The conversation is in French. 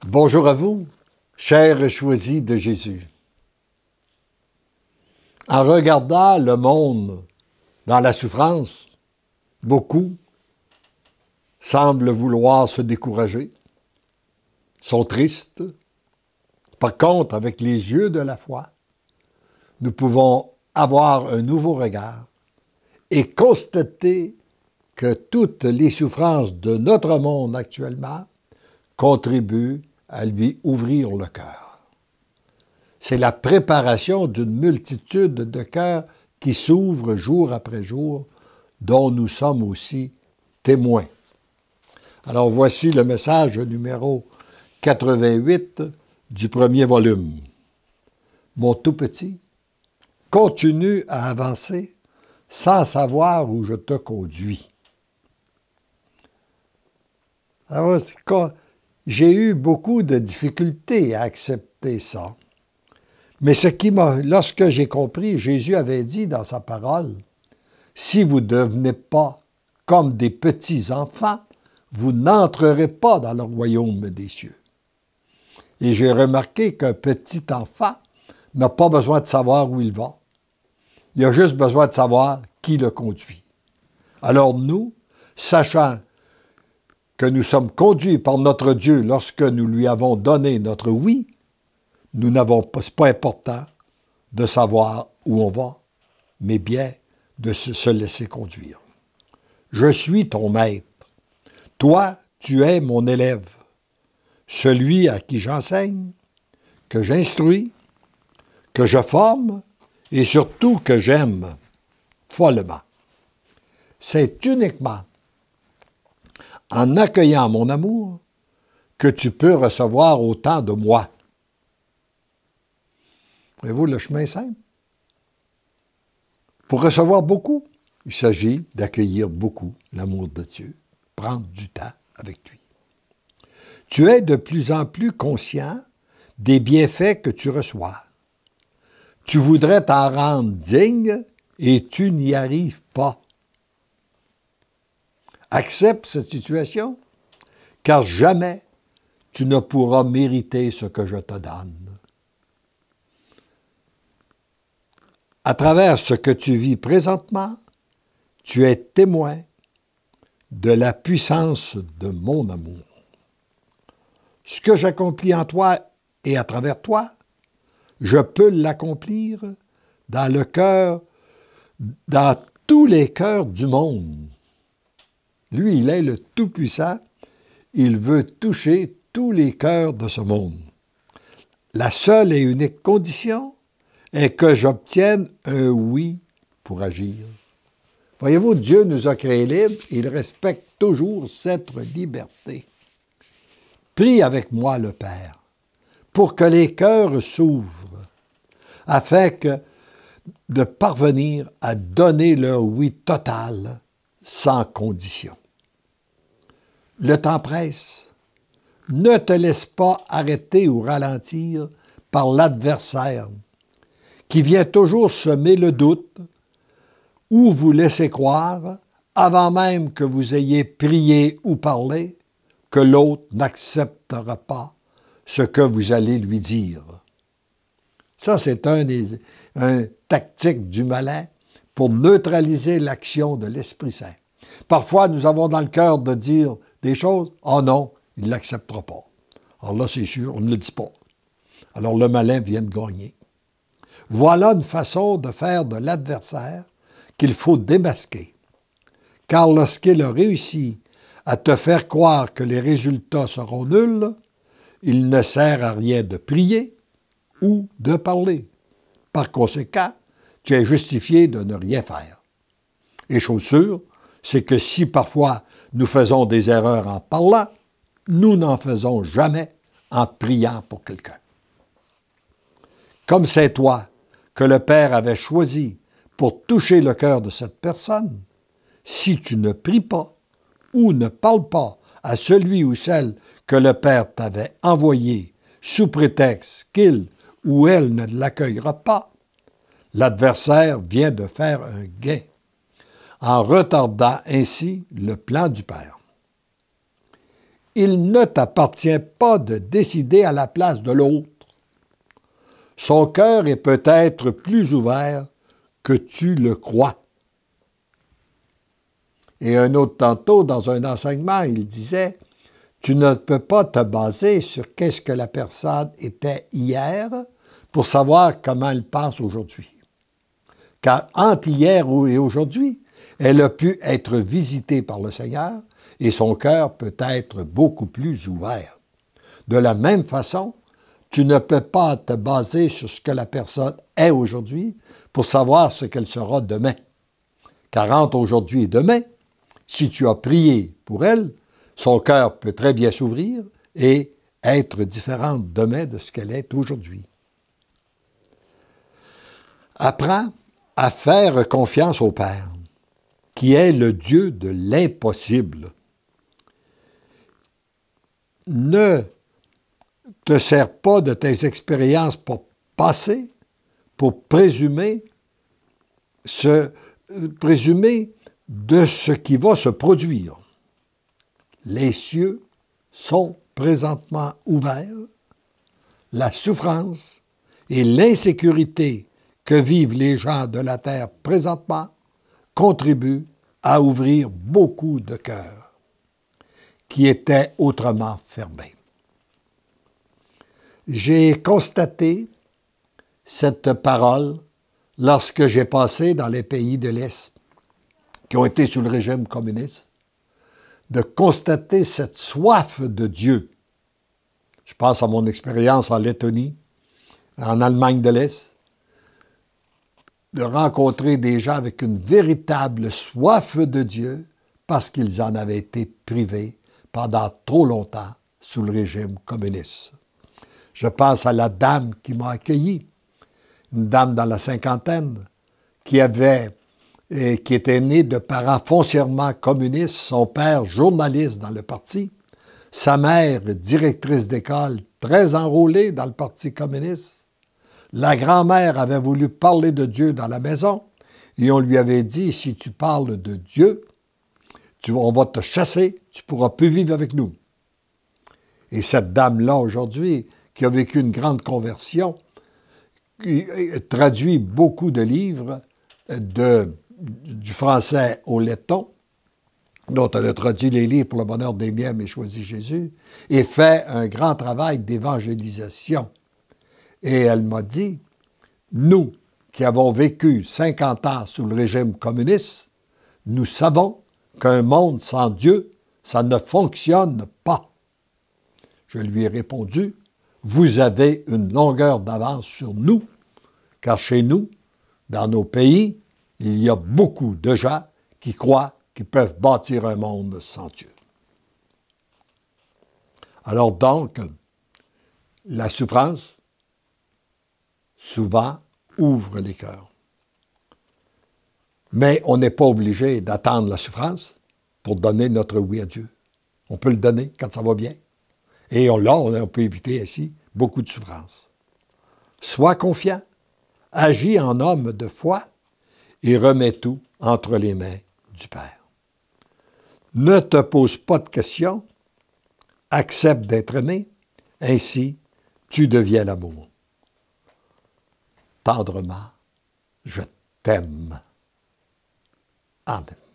Bonjour à vous, chers choisis de Jésus. En regardant le monde dans la souffrance, beaucoup semblent vouloir se décourager, sont tristes. Par contre, avec les yeux de la foi, nous pouvons avoir un nouveau regard et constater que toutes les souffrances de notre monde actuellement contribuent à lui ouvrir le cœur. C'est la préparation d'une multitude de cœurs qui s'ouvrent jour après jour, dont nous sommes aussi témoins. Alors voici le message numéro 88 du premier volume. Mon tout petit, continue à avancer sans savoir où je te conduis. Alors, j'ai eu beaucoup de difficultés à accepter ça. Mais lorsque j'ai compris, Jésus avait dit dans sa parole, « Si vous ne devenez pas comme des petits enfants, vous n'entrerez pas dans le royaume des cieux. » Et j'ai remarqué qu'un petit enfant n'a pas besoin de savoir où il va. Il a juste besoin de savoir qui le conduit. Alors nous, sachant que nous sommes conduits par notre Dieu lorsque nous lui avons donné notre oui, nous n'avons pas, c'est pas important de savoir où on va, mais bien de se laisser conduire. Je suis ton maître. Toi, tu es mon élève, celui à qui j'enseigne, que j'instruis, que je forme et surtout que j'aime follement. C'est uniquement en accueillant mon amour que tu peux recevoir autant de moi. Voyez-vous le chemin simple? Pour recevoir beaucoup, il s'agit d'accueillir beaucoup l'amour de Dieu, prendre du temps avec lui. Tu es de plus en plus conscient des bienfaits que tu reçois. Tu voudrais t'en rendre digne et tu n'y arrives pas. Accepte cette situation, car jamais tu ne pourras mériter ce que je te donne. À travers ce que tu vis présentement, tu es témoin de la puissance de mon amour. Ce que j'accomplis en toi et à travers toi, je peux l'accomplir dans tous les cœurs du monde. Lui, il est le Tout-Puissant. Il veut toucher tous les cœurs de ce monde. La seule et unique condition est que j'obtienne un oui pour agir. Voyez-vous, Dieu nous a créés libres. Il respecte toujours cette liberté. Prie avec moi le Père pour que les cœurs s'ouvrent afin de parvenir à donner leur oui total sans condition. Le temps presse. Ne te laisse pas arrêter ou ralentir par l'adversaire qui vient toujours semer le doute ou vous laisser croire, avant même que vous ayez prié ou parlé, que l'autre n'acceptera pas ce que vous allez lui dire. Ça, c'est un tactique du malin pour neutraliser l'action de l'Esprit Saint. Parfois, nous avons dans le cœur de dire des choses, « Ah non, il ne l'acceptera pas. » Alors là, c'est sûr, on ne le dit pas. Alors le malin vient de gagner. Voilà une façon de faire de l'adversaire qu'il faut démasquer. Car lorsqu'il a réussi à te faire croire que les résultats seront nuls, il ne sert à rien de prier ou de parler. Par conséquent, tu es justifié de ne rien faire. Et chose sûre, c'est que si parfois nous faisons des erreurs en parlant, nous n'en faisons jamais en priant pour quelqu'un. Comme c'est toi que le Père avait choisi pour toucher le cœur de cette personne, si tu ne pries pas ou ne parles pas à celui ou celle que le Père t'avait envoyé sous prétexte qu'il ou elle ne l'accueillera pas, l'adversaire vient de faire un gain en retardant ainsi le plan du Père. Il ne t'appartient pas de décider à la place de l'autre. Son cœur est peut-être plus ouvert que tu le crois. Et un autre tantôt, dans un enseignement, il disait, tu ne peux pas te baser sur qu'est-ce que la personne était hier pour savoir comment elle pense aujourd'hui. Car entre hier et aujourd'hui, elle a pu être visitée par le Seigneur et son cœur peut être beaucoup plus ouvert. De la même façon, tu ne peux pas te baser sur ce que la personne est aujourd'hui pour savoir ce qu'elle sera demain. Car entre aujourd'hui et demain, si tu as prié pour elle, son cœur peut très bien s'ouvrir et être différente demain de ce qu'elle est aujourd'hui. Apprends à faire confiance au Père, qui est le Dieu de l'impossible. Ne te sers pas de tes expériences passées pour présumer de ce qui va se produire. Les cieux sont présentement ouverts. La souffrance et l'insécurité que vivent les gens de la terre présentement contribuent à ouvrir beaucoup de cœurs qui étaient autrement fermés. J'ai constaté cette parole lorsque j'ai passé dans les pays de l'Est qui ont été sous le régime communiste, de constater cette soif de Dieu. Je pense à mon expérience en Lettonie, en Allemagne de l'Est, de rencontrer des gens avec une véritable soif de Dieu parce qu'ils en avaient été privés pendant trop longtemps sous le régime communiste. Je pense à la dame qui m'a accueilli, une dame dans la cinquantaine qui était née de parents foncièrement communistes, son père journaliste dans le parti, sa mère directrice d'école très enrôlée dans le parti communiste. La grand-mère avait voulu parler de Dieu dans la maison et on lui avait dit, si tu parles de Dieu, on va te chasser, tu ne pourras plus vivre avec nous. Et cette dame-là aujourd'hui, qui a vécu une grande conversion, qui traduit beaucoup de livres du français au letton, dont elle a traduit les livres pour le bonheur des miens, mais choisi Jésus, et fait un grand travail d'évangélisation. Et elle m'a dit, nous qui avons vécu 50 ans sous le régime communiste, nous savons qu'un monde sans Dieu, ça ne fonctionne pas. Je lui ai répondu, vous avez une longueur d'avance sur nous, car chez nous, dans nos pays, il y a beaucoup de gens qui croient qu'ils peuvent bâtir un monde sans Dieu. Alors donc, la souffrance, souvent, ouvre les cœurs. Mais on n'est pas obligé d'attendre la souffrance pour donner notre oui à Dieu. On peut le donner quand ça va bien. Et on peut éviter ainsi beaucoup de souffrance. Sois confiant, agis en homme de foi et remets tout entre les mains du Père. Ne te pose pas de questions, accepte d'être aimé, ainsi tu deviens l'amour. Tendrement, je t'aime. Amen.